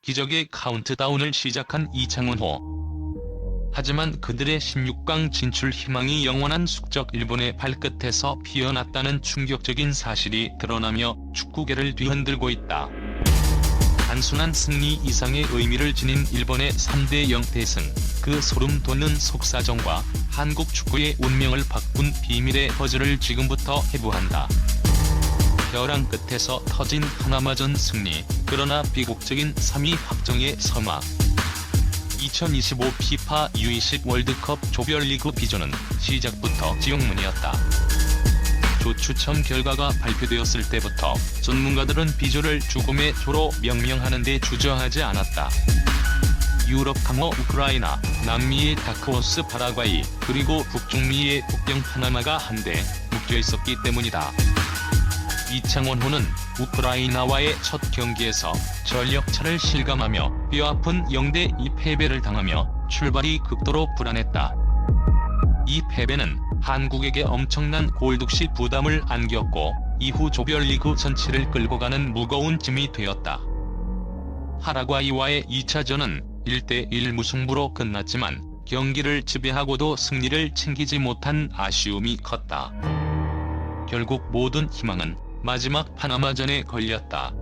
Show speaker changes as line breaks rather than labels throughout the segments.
기적의 카운트다운을 시작한 이창원호. 하지만 그들의 16강 진출 희망이 영원한 숙적 일본의 발끝에서 피어났다는 충격적인 사실이 드러나며 축구계를 뒤흔들고 있다. 단순한 승리 이상의 의미를 지닌 일본의 3대0 대승, 그 소름 돋는 속사정과 한국 축구의 운명을 바꾼 비밀의 퍼즐을 지금부터 해부한다. 벼랑 끝에서 터진 파나마전 승리, 그러나 비극적인 3위 확정의 서막. 2025 피파 U20 월드컵 조별리그 B조는 시작부터 지옥문이었다. 조 추첨 결과가 발표되었을 때부터 전문가들은 B조를 죽음의 조로 명명하는 데 주저하지 않았다. 유럽 강호 우크라이나, 남미의 다크호스 파라과이, 그리고 북중미의 국경 파나마가 한데 묶여 있었기 때문이다. 이창원호는 우크라이나와의 첫 경기에서 전력차를 실감하며 뼈아픈 0대2 패배를 당하며 출발이 극도로 불안했다. 이 패배는 한국에게 엄청난 골득실 부담을 안겼고 이후 조별리그 전체를 끌고 가는 무거운 짐이 되었다. 파라과이와의 2차전은 1대1 무승부로 끝났지만 경기를 지배하고도 승리를 챙기지 못한 아쉬움이 컸다. 결국 모든 희망은 마지막 파나마전에 걸렸다.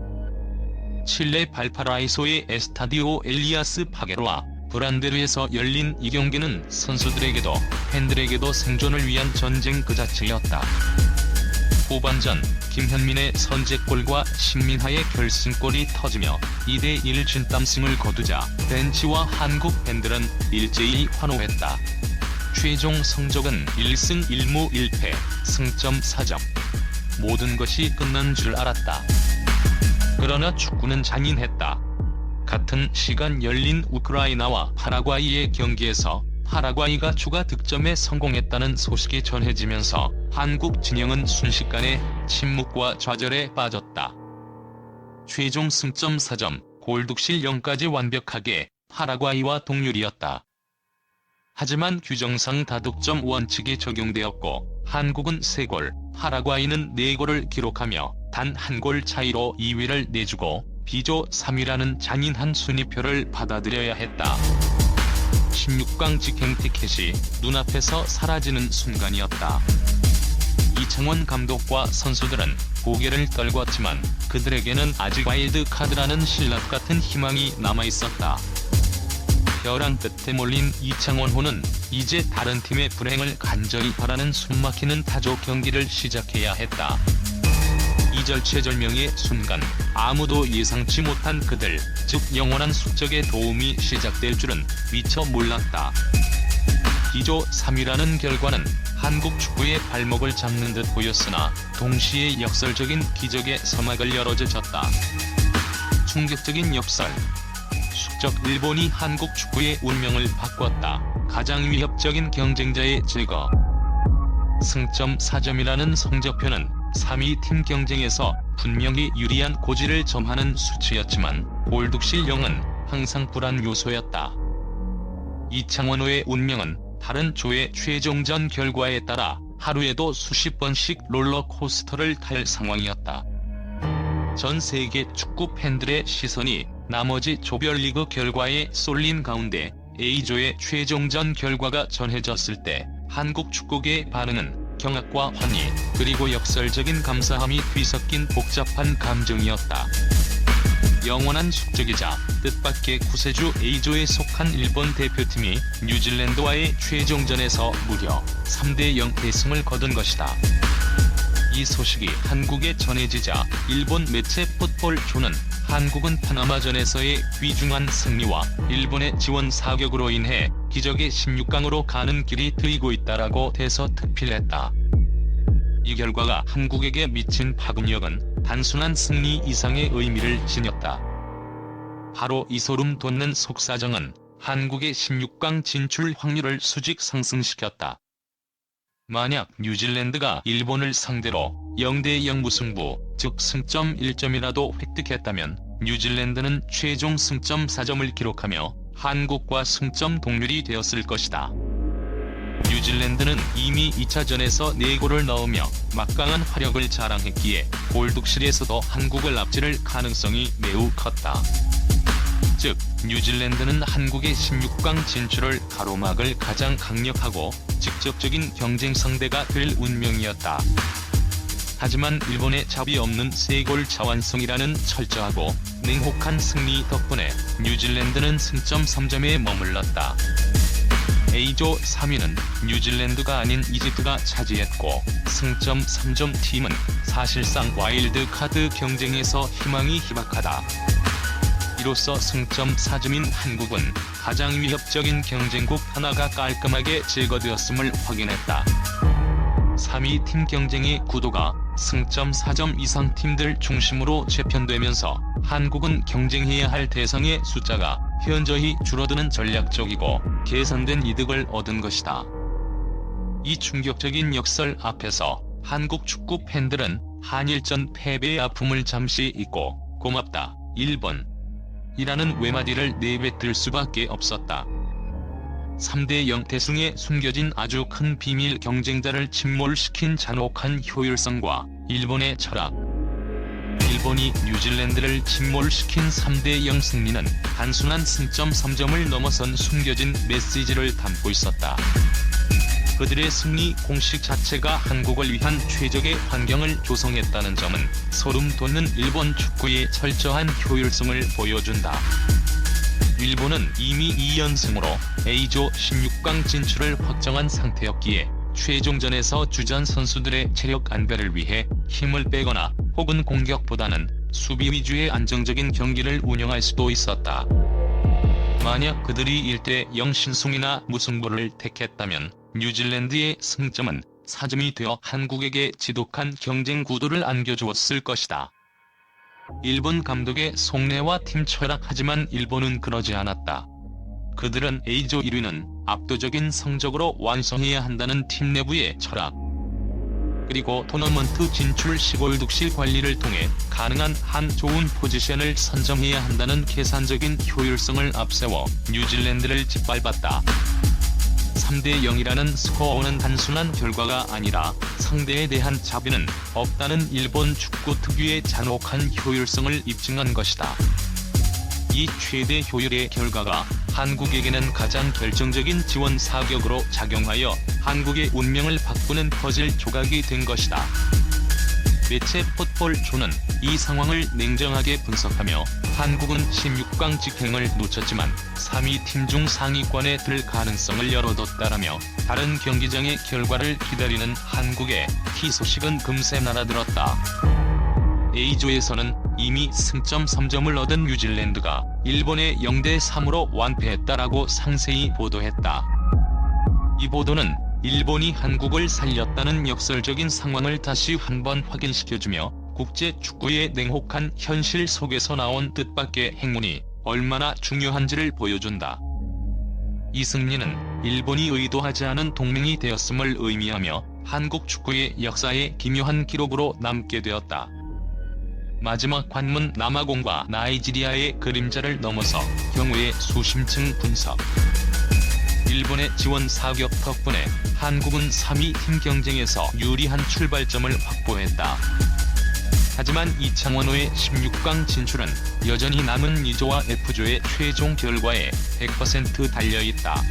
칠레 발파라이소의 에스타디오 엘리아스 파게로와 브란데르에서 열린 이 경기는 선수들에게도 팬들에게도 생존을 위한 전쟁 그 자체였다. 후반전 김현민의 선제골과 신민하의 결승골이 터지며 2대1 진땀승을 거두자 벤치와 한국 팬들은 일제히 환호했다. 최종 성적은 1승 1무 1패, 승점 4점. 모든 것이 끝난 줄 알았다. 그러나 축구는 잔인했다. 같은 시간 열린 우크라이나와 파라과이의 경기에서 파라과이가 추가 득점에 성공했다는 소식이 전해지면서 한국 진영은 순식간에 침묵과 좌절에 빠졌다. 최종 승점 4점, 골득실 0까지 완벽하게 파라과이와 동률이었다. 하지만 규정상 다득점 원칙이 적용되었고 한국은 3골, 파라과이는 4골을 기록하며 단 1골 차이로 2위를 내주고 B조 3위라는 잔인한 순위표를 받아들여야 했다. 16강 직행 티켓이 눈앞에서 사라지는 순간이었다. 이창원 감독과 선수들은 고개를 떨궜지만 그들에게는 아직 와일드카드라는 신락 같은 희망이 남아있었다. 벼랑 끝에 몰린 이창원호는 이제 다른 팀의 불행을 간절히 바라는 숨막히는 타조 경기를 시작해야 했다. 이절체절명의 순간, 아무도 예상치 못한 그들, 즉 영원한 숙적의 도움이 시작될 줄은 미처 몰랐다. B조 3위라는 결과는 한국 축구의 발목을 잡는 듯 보였으나 동시에 역설적인 기적의 서막을 열어젖었다. 충격적인 역설. 숙적 일본이 한국 축구의 운명을 바꿨다. 가장 위협적인 경쟁자의 제거. 승점 4점이라는 성적표는 3위 팀 경쟁에서 분명히 유리한 고지를 점하는 수치였지만 골득실 0은 항상 불안 요소였다. 이창원호의 운명은 다른 조의 최종전 결과에 따라 하루에도 수십 번씩 롤러코스터를 탈 상황이었다. 전 세계 축구 팬들의 시선이 나머지 조별리그 결과에 쏠린 가운데 A조의 최종전 결과가 전해졌을 때 한국 축구계의 반응은 경악과 환희, 그리고 역설적인 감사함이 뒤섞인 복잡한 감정이었다. 영원한 숙적이자 뜻밖의 구세주 A조에 속한 일본 대표팀이 뉴질랜드와의 최종전에서 무려 3대0 대승을 거둔 것이다. 이 소식이 한국에 전해지자 일본 매체 풋볼조는 한국은 파나마전에서의 귀중한 승리와 일본의 지원 사격으로 인해 기적의 16강으로 가는 길이 트이고 있다라고 대서특필했다. 이 결과가 한국에게 미친 파급력은 단순한 승리 이상의 의미를 지녔다. 바로 이 소름 돋는 속사정은 한국의 16강 진출 확률을 수직 상승시켰다. 만약 뉴질랜드가 일본을 상대로 0대0 무승부, 즉 승점 1점이라도 획득했다면 뉴질랜드는 최종 승점 4점을 기록하며 한국과 승점 동률이 되었을 것이다. 뉴질랜드는 이미 2차전에서 4골을 넣으며 막강한 화력을 자랑했기에 골득실에서도 한국을 앞지를 가능성이 매우 컸다. 즉 뉴질랜드는 한국의 16강 진출을 가로막을 가장 강력하고 직접적인 경쟁 상대가 될 운명이었다. 하지만 일본의 자비 없는 3골 자완승이라는 철저하고 냉혹한 승리 덕분에 뉴질랜드는 승점 3점에 머물렀다. A조 3위는 뉴질랜드가 아닌 이집트가 차지했고 승점 3점 팀은 사실상 와일드카드 경쟁에서 희망이 희박하다. 이로써 승점 4점인 한국은 가장 위협적인 경쟁국 하나가 깔끔하게 제거되었음을 확인했다. 3위 팀 경쟁의 구도가 승점 4점 이상 팀들 중심으로 재편되면서 한국은 경쟁해야 할 대상의 숫자가 현저히 줄어드는 전략적이고 계산된 이득을 얻은 것이다. 이 충격적인 역설 앞에서 한국 축구 팬들은 한일전 패배의 아픔을 잠시 잊고 고맙다, 일본 이라는 외마디를 내뱉을 수밖에 없었다. 3대0 대승에 숨겨진 아주 큰 비밀, 경쟁자를 침몰시킨 잔혹한 효율성과 일본의 철학. 일본이 뉴질랜드를 침몰시킨 3대0 승리는 단순한 승점 3점을 넘어선 숨겨진 메시지를 담고 있었다. 그들의 승리 공식 자체가 한국을 위한 최적의 환경을 조성했다는 점은 소름 돋는 일본 축구의 철저한 효율성을 보여준다. 일본은 이미 2연승으로 A조 16강 진출을 확정한 상태였기에 최종전에서 주전 선수들의 체력 안배를 위해 힘을 빼거나 혹은 공격보다는 수비 위주의 안정적인 경기를 운영할 수도 있었다. 만약 그들이 1대0 신승이나 무승부를 택했다면 뉴질랜드의 승점은 4점이 되어 한국에게 지독한 경쟁 구도를 안겨주었을 것이다. 일본 감독의 속내와 팀 철학. 하지만 일본은 그러지 않았다. 그들은 A조 1위는 압도적인 성적으로 완성해야 한다는 팀 내부의 철학, 그리고 토너먼트 진출 시골 득실 관리를 통해 가능한 한 좋은 포지션을 선점해야 한다는 계산적인 효율성을 앞세워 뉴질랜드를 짓밟았다. 3대0이라는 스코어는 단순한 결과가 아니라 상대에 대한 자비는 없다는 일본 축구 특유의 잔혹한 효율성을 입증한 것이다. 이 최대 효율의 결과가 한국에게는 가장 결정적인 지원 사격으로 작용하여 한국의 운명을 바꾸는 퍼즐 조각이 된 것이다. 매체 풋볼조는 이 상황을 냉정하게 분석하며 한국은 16강 직행을 놓쳤지만 3위 팀 중 상위권에 들 가능성을 열어뒀다라며 다른 경기장의 결과를 기다리는 한국의 희소식은 금세 날아들었다. A조에서는 이미 승점 3점을 얻은 뉴질랜드가 일본에 0대3으로 완패했다라고 상세히 보도했다. 이 보도는 일본이 한국을 살렸다는 역설적인 상황을 다시 한번 확인시켜주며 국제 축구의 냉혹한 현실 속에서 나온 뜻밖의 행운이 얼마나 중요한지를 보여준다. 이 승리는 일본이 의도하지 않은 동맹이 되었음을 의미하며 한국 축구의 역사에 기묘한 기록으로 남게 되었다. 마지막 관문, 남아공과 나이지리아의 그림자를 넘어서 경우의 수심층 분석. 일본의 지원 사격 덕분에 한국은 3위 팀 경쟁에서 유리한 출발점을 확보했다. 하지만 이창원호의 16강 진출은 여전히 남은 2조와 F조의 최종 결과에 100% 달려있다.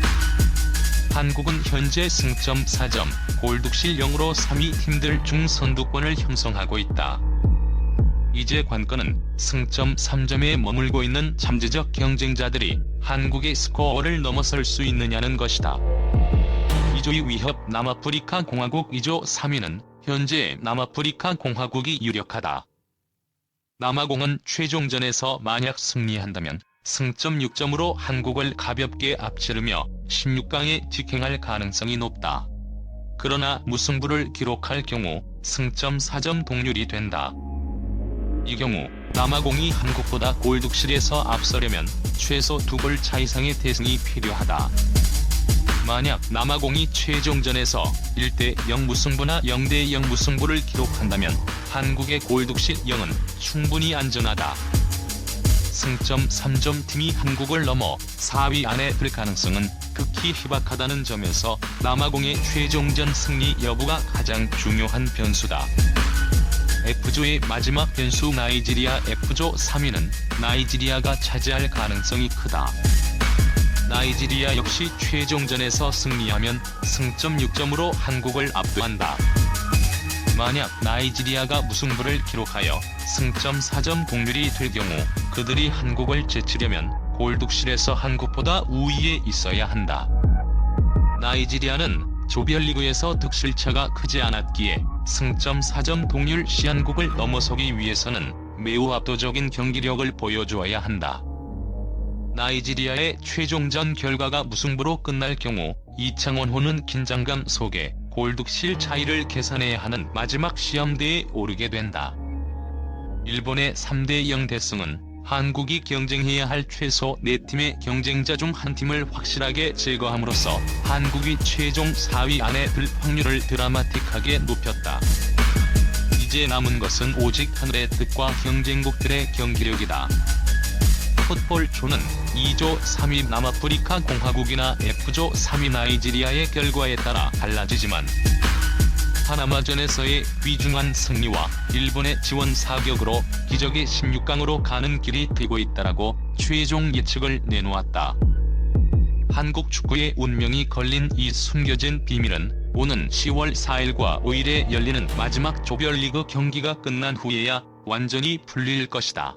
한국은 현재 승점 4점, 골득실 0으로 3위 팀들 중 선두권을 형성하고 있다. 이제 관건은 승점 3점에 머물고 있는 잠재적 경쟁자들이 한국의 스코어를 넘어설 수 있느냐는 것이다. 2조의 위협. 남아프리카 공화국 2조 3위는 현재 남아프리카 공화국이 유력하다. 남아공은 최종전에서 만약 승리한다면 승점 6점으로 한국을 가볍게 앞지르며 16강에 직행할 가능성이 높다. 그러나 무승부를 기록할 경우 승점 4점 동률이 된다. 이 경우 남아공이 한국보다 골득실에서 앞서려면 최소 2골 차 이상의 대승이 필요하다. 만약 남아공이 최종전에서 1대0 무승부나 0대0 무승부를 기록한다면 한국의 골득실 0은 충분히 안전하다. 승점 3점 팀이 한국을 넘어 4위 안에 들 가능성은 극히 희박하다는 점에서 남아공의 최종전 승리 여부가 가장 중요한 변수다. F조의 마지막 변수 나이지리아 F조 3위는 나이지리아가 차지할 가능성이 크다. 나이지리아 역시 최종전에서 승리하면 승점 6점으로 한국을 압도한다. 만약 나이지리아가 무승부를 기록하여 승점 4점 동률이 될 경우 그들이 한국을 제치려면 골득실에서 한국보다 우위에 있어야 한다. 나이지리아는 조별리그에서 득실차가 크지 않았기에 승점 4점 동률 시 한국을 넘어서기 위해서는 매우 압도적인 경기력을 보여주어야 한다. 나이지리아의 최종전 결과가 무승부로 끝날 경우 이창원호는 긴장감 속에 골득실 차이를 계산해야 하는 마지막 시험대에 오르게 된다. 일본의 3대0 대승은 한국이 경쟁해야 할 최소 4팀의 경쟁자 중 한 팀을 확실하게 제거함으로써 한국이 최종 4위 안에 들 확률을 드라마틱하게 높였다. 이제 남은 것은 오직 하늘의 뜻과 경쟁국들의 경기력이다. 풋볼조는 2조 3위 남아프리카 공화국이나 F조 3위 나이지리아의 결과에 따라 달라지지만 파나마전에서의 귀중한 승리와 일본의 지원 사격으로 기적의 16강으로 가는 길이 트이고 있다라고 최종 예측을 내놓았다. 한국 축구의 운명이 걸린 이 숨겨진 비밀은 오는 10월 4일과 5일에 열리는 마지막 조별리그 경기가 끝난 후에야 완전히 풀릴 것이다.